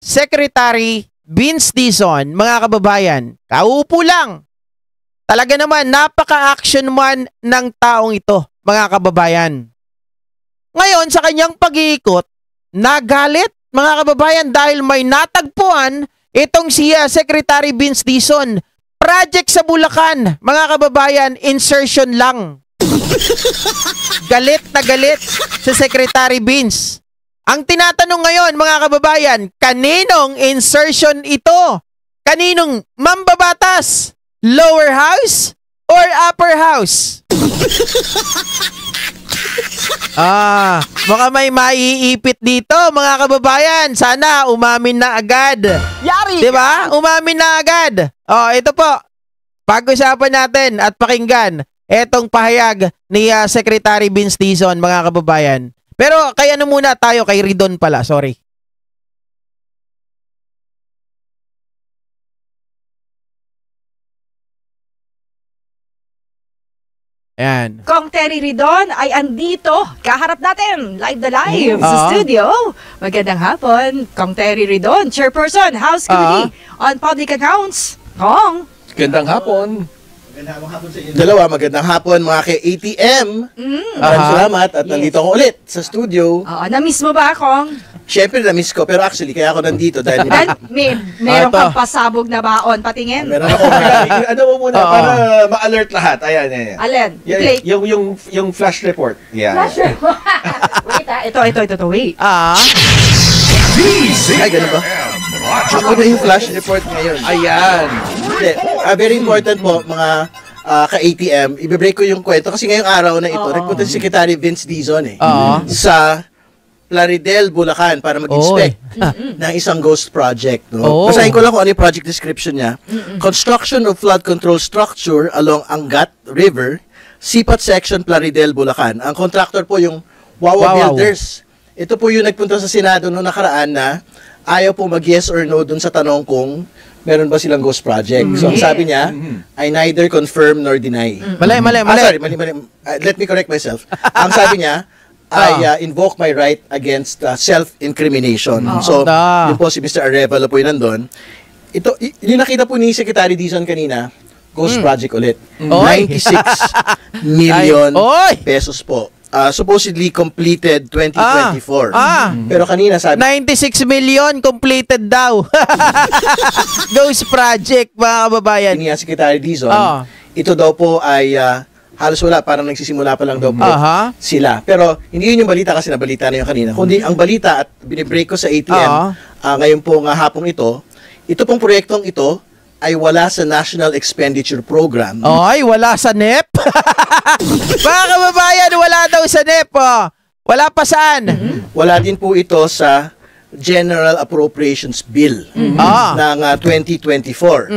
Secretary Vince Dizon, mga kababayan, kaupo lang. Talaga naman, napaka-action man ng taong ito, mga kababayan. Ngayon, sa kanyang pag-iikot, nagalit, mga kababayan, dahil may natagpuan itong si Secretary Vince Dizon. Project sa Bulacan, mga kababayan, insertion lang. Galit na galit sa Secretary Vince. Ang tinatanong ngayon, mga kababayan, kaninong insertion ito? Kaninong mambabatas? Lower house or upper house? Baka may maiipit dito, mga kababayan. Sana umamin na agad. Yari! Diba? Umamin na agad. Ito po. Pag-usapan natin at pakinggan etong pahayag ni Secretary Vince Dizon, mga kababayan. Pero kaya na muna tayo kay Ridon pala. Sorry. Ayan. Kong Terry Ridon ay andito. Kaharap natin. Live na live sa studio. Magandang hapon. Kong Terry Ridon, Chairperson, House Committee on Public Accounts. Kong. Magandang hapon. Magandang hapon sa inyo. Dalawa, magandang hapon mga kay-ATM. Maraming salamat at nandito ako ulit sa studio. Na-miss mo ba, Kong? Siyempre na-miss ko, pero actually kaya ako nandito dahil meron kang pasabog na baon. Patingin. Meron ako. Ano mo muna para ma-alert lahat. Ayan. Alin? Play. Yung flash report. Yeah. Flash report. Wait, ito. Wait. Ay, ganun ba? Ako na yung flash report ngayon. Ayan. Very important po, mga ka-ATM. Ibe-break ko yung kwento kasi ngayong araw na ito, nagpunta si Secretary Vince Dizon sa Plaridel, Bulacan para mag-inspect ng isang ghost project. No? Basahin ko lang kung ano yung project description niya. Construction of flood control structure along Angat River, Sipat Section, Plaridel, Bulacan. Ang contractor po yung Wawa Builders. Ito po yung nagpunta sa Senado noong nakaraan na ayaw po mag-yes or no dun sa tanong kung meron ba silang ghost project. So, ang sabi niya, I neither confirm nor deny. Mali. Sorry, mali. Let me correct myself. Ang sabi niya, I invoke my right against self-incrimination. So, yun po si Mr. Arevalo po yun nandun. Ito, yung nakita po ni Secretary Dizon kanina, ghost project ulit. 96 million pesos po. Supposedly completed 2024. Pero kanina sabi 96 million completed daw. Ghost project, mga kababayan. Ni Secretary Dizon, ito daw po ay halos wala, parang nagsisimula pa lang daw po sila. Pero hindi yun yung balita kasi nabalita na yung kanina. Kundi ang balita at binibreak ko sa ATM ngayon po nga hapong ito pong proyektong ito ay wala sa National Expenditure Program. Ay, wala sa NEP? Mga kababayan, wala daw sa NEP. Wala pa saan? Wala din po ito sa General Appropriations Bill ng 2024.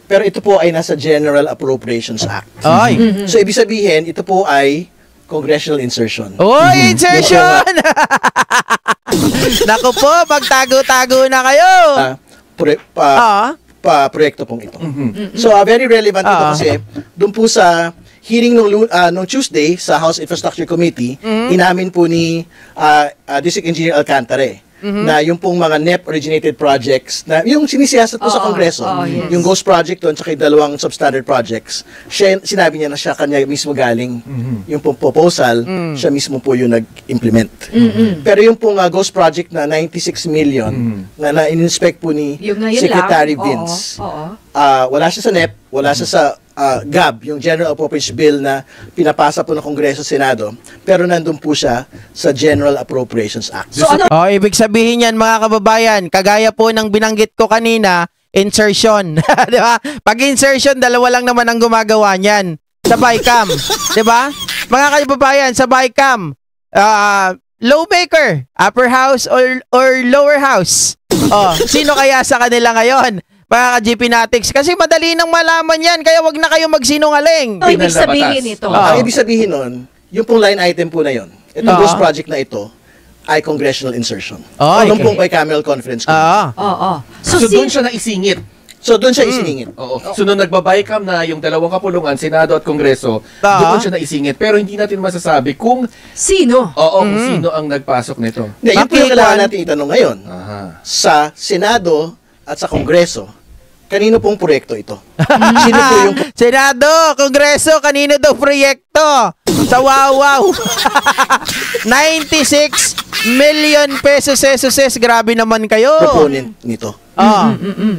Pero ito po ay nasa General Appropriations Act. So, ibig sabihin, ito po ay congressional insertion. Insertion! Naku po, magtago-tago na kayo. Proyekto pong ito. So, very relevant ito kasi doon po sa hearing nung Tuesday sa House Infrastructure Committee, inamin po ni District Engineer Alcantara na yung pong mga NEP-originated projects, na yung sinisiyasat po sa Kongreso, yung Ghost Project doon, tsaka yung dalawang substandard projects, sinabi niya na siya kanya mismo galing, yung pong proposal, siya mismo po yung nag-implement. Pero yung pong Ghost Project na 96 million, na in-inspect po ni Secretary Vince, wala siya sa NEP, wala siya sa GAB, yung General Appropriations Bill na pinapasa po ng Kongreso Senado, pero nandun po siya sa General Appropriations Act. So, ibig sabihin yan, mga kababayan, kagaya po ng binanggit ko kanina, insertion. Di ba? Pag insertion, dalawa lang naman ang gumagawa niyan. Sa BICAM. Di ba? Mga kababayan, sa BICAM, lawmaker, upper house or lower house. Sino kaya sa kanila ngayon? Mga ka-GP Natics, kasi madali nang malaman yan, kaya wag na kayo magsinungaling. So, ibig sabihin ito. Ang ibig sabihin nun, yung pong line item po na yun, itong ghost project na ito, ay congressional insertion. Anong pong bicameral conference ko? So doon siya naisingit. So, doon siya isingit. Oo. So, nung nagbabaycam na yung dalawang kapulungan, Senado at Kongreso, doon siya naisingit. Pero hindi natin masasabi kung Sino? kung sino ang nagpasok nito. Hindi, yun po yung kailangan natin itanong ngayon. Aha. Sa Senado at sa Kongreso, kanino pong proyekto ito? Sino po yung Senado, Kongreso, kanino daw proyekto? Sa Wawaw. 96 million pesos. Grabe naman kayo. proponent nito?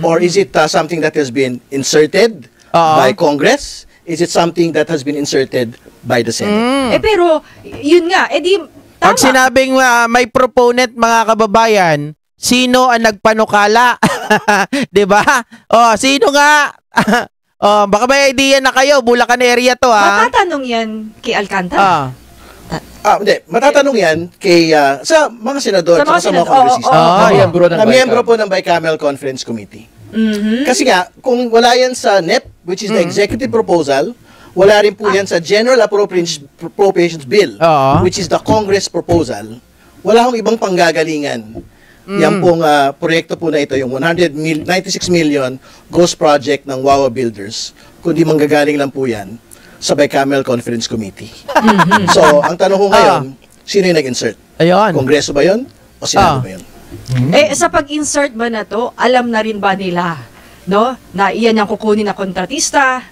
Or is it something that has been inserted by Congress? Is it something that has been inserted by the Senate? Pero, yun nga, di, tama. Pag sinabing may proponent, mga kababayan, sino ang nagpanukala? 'Di ba? Sino nga? Baka may idea na kayo, Bulacan area to, ha? Matatanong yan kay Alcantara. Hindi. Matatanong yan kay, sa mga senador at sa mga kongresista. Na miyembro po ng Bicameral Conference Committee. Kasi nga, kung wala yan sa NEP, which is the executive proposal, wala rin po yan sa General Appropriations Bill, which is the Congress proposal, wala akong ibang panggagalingan. Yan pong proyekto po na ito, yung 96 million ghost project ng Wawa Builders, kundi manggagaling lang po yan sa Bicameral Conference Committee. So, ang tanong ko ngayon, sino yung nag-insert? Ayun. Kongreso ba yun? O Senado ba yun? Sa pag-insert ba na to, alam na rin ba nila, no? Na iyan ang kukunin na kontratista,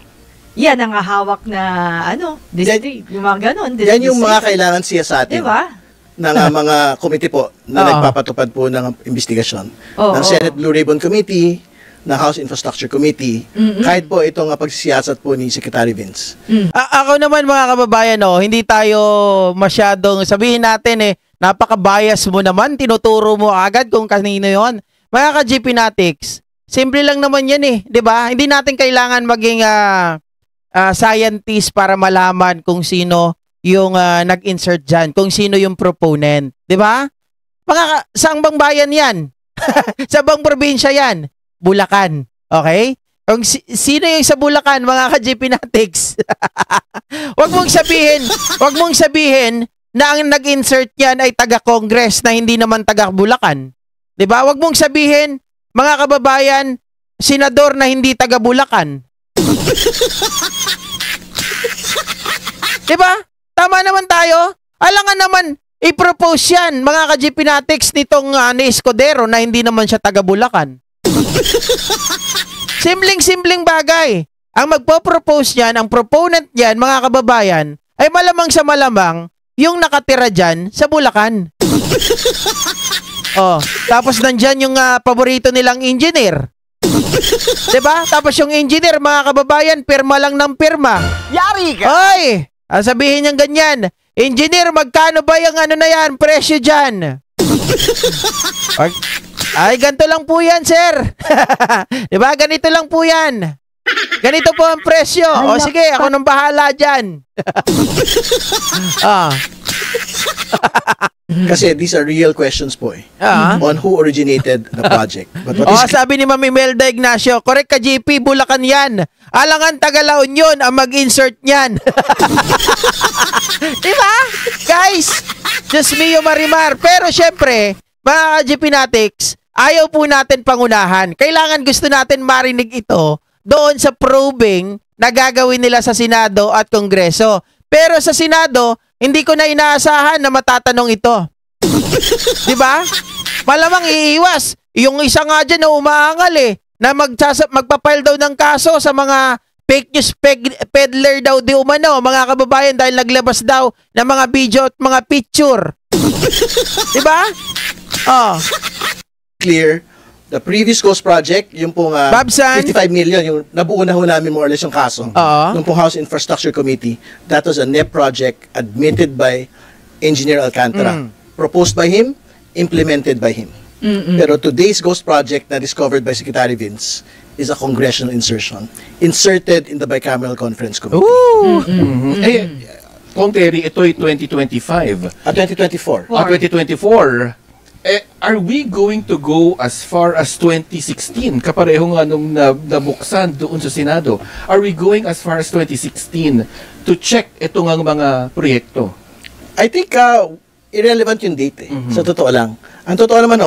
yan ang hawak na, district, yung mga ganon. Yan yung mga kailangan siya sa atin. Diba? Ng mga committee po na nagpapatupad po ng investigasyon. Ng Senate Blue Ribbon Committee, ng House Infrastructure Committee, kahit po itong pagsisiyasat po ni Secretary Vince. Ako naman, mga kababayan, hindi tayo masyadong sabihin natin napaka-bias mo naman, tinuturo mo agad kung kanino yon. Mga ka-GP Natics, simple lang naman yan 'di ba? Hindi natin kailangan maging scientist para malaman kung sino yung nag-insert dyan, kung sino yung proponent. 'Di ba? Saang bang bayan yan? Sa bang probinsya yan? Bulacan. Okay? Kung sino yung sa Bulacan, mga ka-GP Natics? Wag mong sabihin na ang nag-insert yan ay taga-Congress na hindi naman taga-Bulacan. 'Di ba? Wag mong sabihin, mga kababayan, senador na hindi taga-Bulacan. 'Di ba? Tama naman tayo. Alangan naman i-propose yan, mga ka-GP Natics, nitong ni Escudero na hindi naman siya taga-Bulacan. Simpleng bagay. Ang magpo-propose niyan, ang proponent niyan, mga kababayan, ay malamang sa malamang yung nakatira dyan sa Bulacan. Tapos nandyan yung paborito nilang engineer. 'Di ba? Tapos yung engineer, mga kababayan, pirma lang ng pirma. Yari ka! Hoy! Sabihin niyang ganyan, engineer, magkano ba yung na yan, presyo dyan? Ay, ganito lang po yan, sir. Diba? Ganito lang po yan. Ganito po ang presyo. Sige, ako nang bahala dyan. Kasi these are real questions po on who originated the project. But what is sabi ni Ma'am Imelda Ignacio, correct ka, GP, Bulacan yan. Alangan Taga-La Union ang mag-insert niyan. Diba? Guys, just me yung marimar. Pero syempre, mga GP Natics, ayaw po natin pangunahan. Kailangan gusto natin marinig ito doon sa probing na gagawin nila sa Senado at Kongreso. Pero sa Senado, hindi ko na inaasahan na matatanong ito. Diba? Malamang iiwas. Yung isa nga dyan na umaangal na magpapile daw ng kaso sa mga fake news peddler daw di umano, mga kababayan, dahil naglabas daw ng mga video at mga picture. Diba? clear? The previous ghost project, yung pong 55 million, yung nabuo na ho namin more or less yung kaso. Yung pong House Infrastructure Committee, that was a NEP project admitted by Engineer Alcantara. Proposed by him, implemented by him. Pero today's ghost project na discovered by Secretary Vince is a congressional insertion inserted in the Bicameral Conference Committee. Kung Terry, ito'y 2025. 2024. 2024. Are we going to go as far as 2016? Kapareho nga nung nabuksan doon sa Senado. Are we going as far as 2016 to check itong mga proyekto? I think irrelevant yung date Sa totoo lang. Ang totoo naman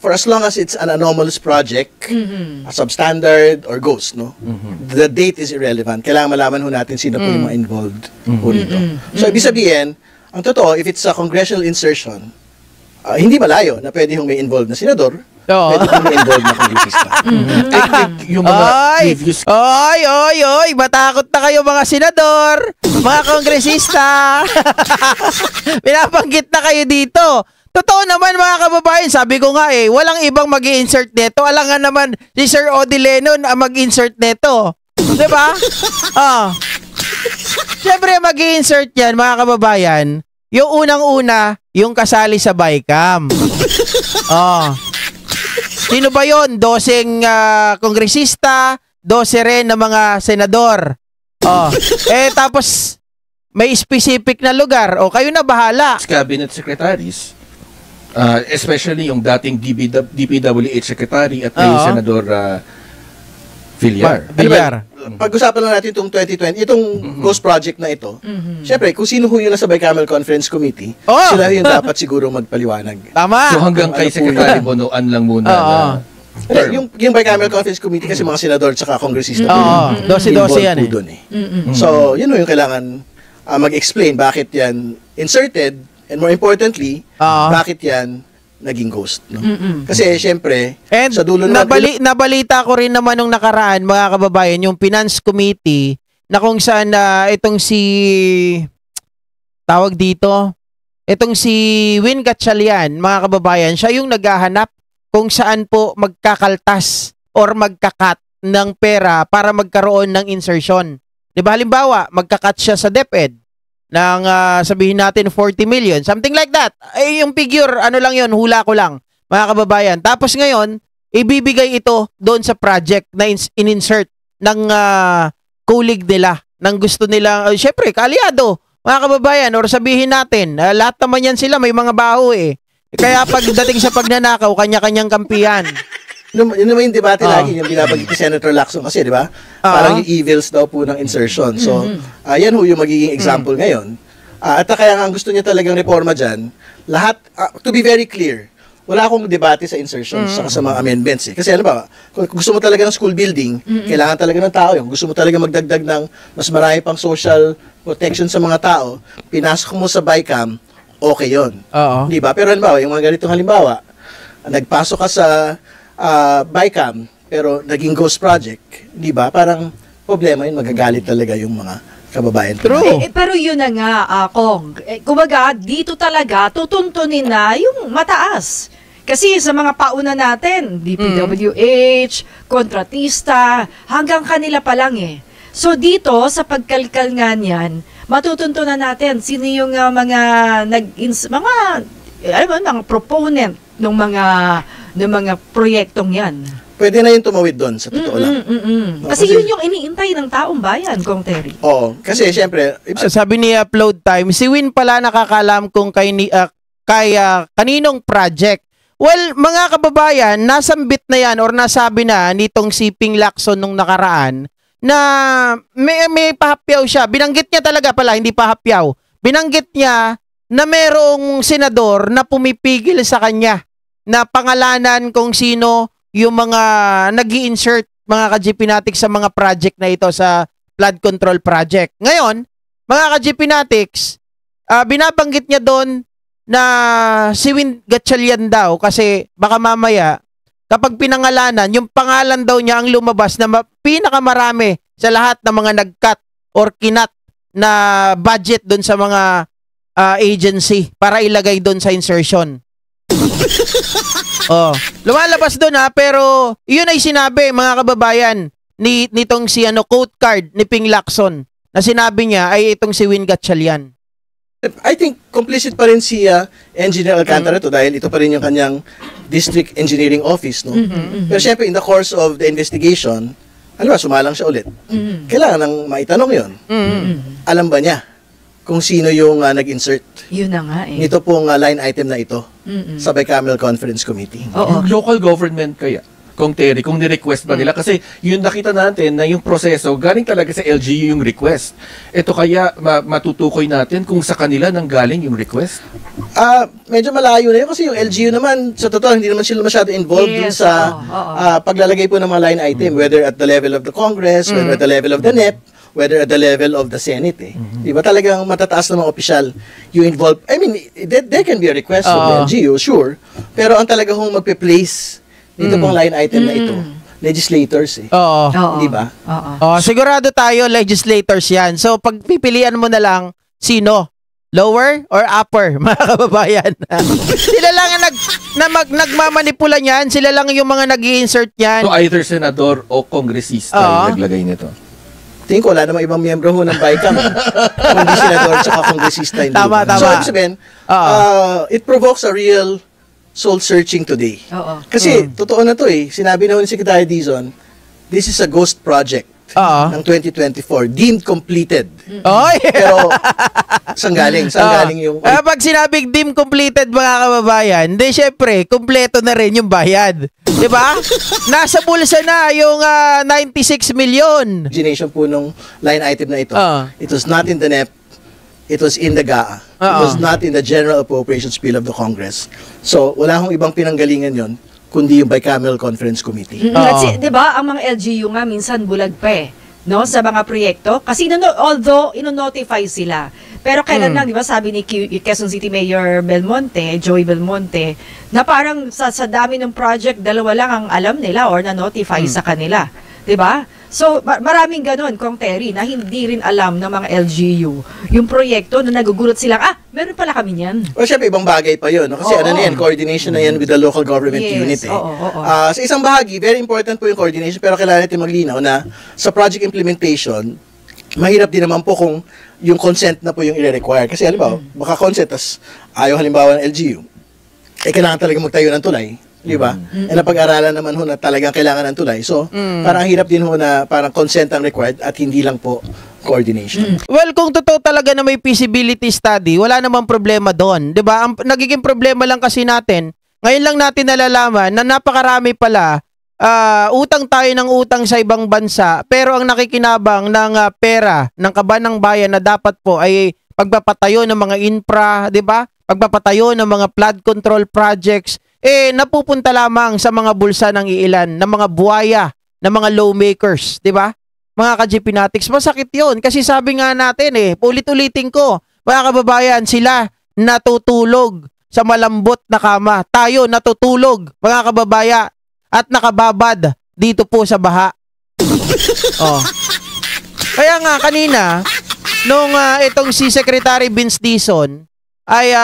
for as long as it's an anomalous project, a substandard or ghost, no? The date is irrelevant. Kailangan malaman ho natin sino po yung mga involved po dito. So, ibig sabihin, ang totoo, if it's a congressional insertion, hindi malayo na pwede hong may involved na senador, pwede hong may involved na kongresista. Yung mga Oy! previous Oy! Matakot na kayo mga senador, mga kongresista. Pinabanggit na kayo dito. Totoo naman mga kababayan, sabi ko nga walang ibang mag-i-insert nito. Alangan naman si Sir Odi Lenon ang mag-insert nito. Diba? Siyempre mag-i-insert yan mga kababayan. Yung unang-una, yung kasali sa BICAM. Sino ba yun? 12 kongresista, 12 rin na mga senador. Tapos may specific na lugar. Kayo na bahala. cabinet secretaries. Especially yung dating DPWH secretary at yung Senador Villar. Villar. Pag-usapan lang natin itong 2020, itong ghost project na ito. Syempre, kung sino ho yung nasa Bicameral Conference Committee, sila yung dapat siguro magpaliwanag. Tama. So hanggang kay Secretary Bonoan lang muna na yung Bicameral Conference Committee kasi mga senador at kongresista Dose-dose yan dun, So, yun yung kailangan mag-explain bakit yan inserted and more importantly, bakit yan naging ghost. No? Kasi syempre, sa dulo nabalita ko rin naman nung nakaraan, mga kababayan, yung Finance Committee na kung saan itong si Win Gatchalian, mga kababayan, siya yung naghahanap kung saan po magkakaltas or magkakat ng pera para magkaroon ng insertion. Diba halimbawa, magkakat siya sa DepEd ng sabihin natin 40 million, something like that. Yung figure, ano lang yun, hula ko lang, mga kababayan. Tapos ngayon, ibibigay ito doon sa project na in-insert ng colleague nila, ng gusto nila, syempre, kaaliado, mga kababayan, or sabihin natin, lahat naman yan sila, may mga baho Kaya pagdating sa pagnanakaw, kanya-kanyang kampiyan. Yun naman yung debate lagi, yung binabanggit ni Senator Lacson kasi, di ba? Parang yung evils daw po ng insertion. So, yan ho yung magiging example ngayon. At kaya nga gusto niya talagang reforma dyan, lahat, to be very clear, wala akong debate sa insertion sa mga amendments. Kasi ano ba, kung gusto mo talaga ng school building, kailangan talaga ng tao yun. Gusto mo talaga magdagdag ng mas marami pang social protection sa mga tao, pinasok mo sa BICAM, okay yun. Di ba? Pero halimbawa, yung mga ganitong halimbawa, nagpasok ka sa BICAM, pero naging ghost project, di ba? Parang problema yun, magagalit talaga yung mga kababayan. True. Pero yun na nga, Kong. Kumbaga, dito talaga, tutuntunin na yung mataas. Kasi sa mga pauna natin, DPWH, kontratista, hanggang kanila pa lang So dito, sa pagkalkal nga niyan, matutuntunan natin sino yung mga proponent ng mga proyektong yan. Pwede na yung tumawid doon, sa totoo lang. Kasi yun yung iniintay ng taong bayan, Kong Terry. Oo. Kasi syempre, sabi ni Upload Time, si Win pala nakakalam kung kaninong project. Well, mga kababayan, nasambit na yan or nasabi na nitong si Ping Lacson nung nakaraan na may pahapyaw siya. Binanggit niya talaga pala, hindi pahapyaw. Binanggit niya na merong senador na pumipigil sa kanya na pangalanan kung sino yung mga nag-i-insert mga ka-GPnatics sa mga project na ito sa flood control project. Ngayon, mga ka-GPnatics, binabanggit niya doon na si Win Gatchalian daw kasi baka mamaya kapag pinangalanan, yung pangalan daw niya ang lumabas na pinakamarami sa lahat ng mga nag-cut or kinat na budget doon sa mga agency para ilagay doon sa insertion. Lumalabas doon pero yun ay sinabi mga kababayan nitong si quote card ni Ping Lacson na sinabi niya ay itong si Win Gatchalian. I think complicit pa rin si Engineer Alcantara to dahil ito pa rin yung kanyang district engineering office, no? Pero syempre in the course of the investigation, sumalang siya ulit. Kailangan nang maitanong yun. Alam ba niya kung sino yung nag-insert? Yun na nga Nito pong line item na ito sa Bicameral Conference Committee. Local government kaya? kung Terry, kung ni-request ba nila. Kasi yun nakita natin na yung proseso, galing talaga sa LGU yung request. Ito kaya matutukoy natin kung sa kanila nang galing yung request? Medyo malayo na yun kasi yung LGU naman, sa totoo, hindi naman sila masyado involved dun sa paglalagay po ng mga line item, whether at the level of the Congress, whether at the level of the NEP, whether at the level of the Senate. Di ba talagang matataas na mga opisyal yung involved? I mean, there can be a request from the LGU, sure. Pero ang talaga hong magpe-place dito pong line item na ito, legislators Oo. Di ba? Sigurado tayo legislators yan. So pagpipilian mo na lang sino? Lower or upper, mga kababayan? Sila lang ang nagmamanipula niyan. Sila lang yung mga nag-i-insert niyan. So either senador o kongresista yung naglagay nito. Tingin ko, wala namang ibang miyembro ho ng BICAM. Kundi senador at saka kongresista. Tama. So, ibig sabihin, it provokes a real soul-searching today. Kasi, totoo na to sinabi na ho ni Secretary Dizon, this is a ghost project ng 2024, deemed completed. Pero, saan galing yung... Pag sinabing deemed completed, mga kababayan, di syempre, kompleto na rin yung bayad. Diba? Nasa bulsa na yung 96 million. Origination po nung line item na ito. It was not in the NEP. It was in the GAA. It was not in the General Appropriations Bill of the Congress. So, wala hong ibang pinanggalingan yon kundi yung Bicameral Conference Committee. Kasi, di ba, ang mga LGU nga minsan bulag pa no, sa mga proyekto. Kasi although ino-notify sila, pero kailan lang, di ba, sabi ni Quezon City Mayor Belmonte, Joey Belmonte, na parang sa dami ng project, dalawa lang ang alam nila or na-notify sa kanila. Di ba? So, maraming ganun, Kong Terry, na hindi rin alam ng mga LGU yung proyekto na nagugulat silang, meron pala kami niyan. O syempre, ibang bagay pa yun. No? Kasi ano na yan, coordination na yan with the local government unit. Sa isang bahagi, very important po yung coordination, pero kailangan natin maglinaw na sa project implementation, mahirap din naman po kung yung consent na po yung i-require. Kasi halimbawa, baka consent, tas ayaw halimbawa ng LGU, kailangan talaga magtayo ng tulay. Di ba? Napag-aralan naman ho na talagang kailangan ng tulay. So, parang hirap din ho na parang consent ang required at hindi lang po coordination. Well, kung totoo talaga na may feasibility study, wala namang problema doon. 'Di ba? Ang nagiging problema lang kasi natin, ngayon lang natin nalalaman na napakarami pala utang tayo ng utang sa ibang bansa, pero ang nakikinabang ng pera ng kaban ng bayan na dapat po ay pagpapatayo ng mga infra, 'di ba? Pagpapatayo ng mga flood control projects, napupunta lamang sa mga bulsa ng iilan, ng mga buwaya, ng mga lawmakers, 'di ba? Mga ka-GPnatics, masakit 'yon kasi sabi nga natin ulit-ulitin ko, mga kababayan, sila natutulog sa malambot na kama. Tayo natutulog, mga kababaya, at nakababad dito po sa baha. Kaya nga kanina nung itong si Secretary Vince Dizon ay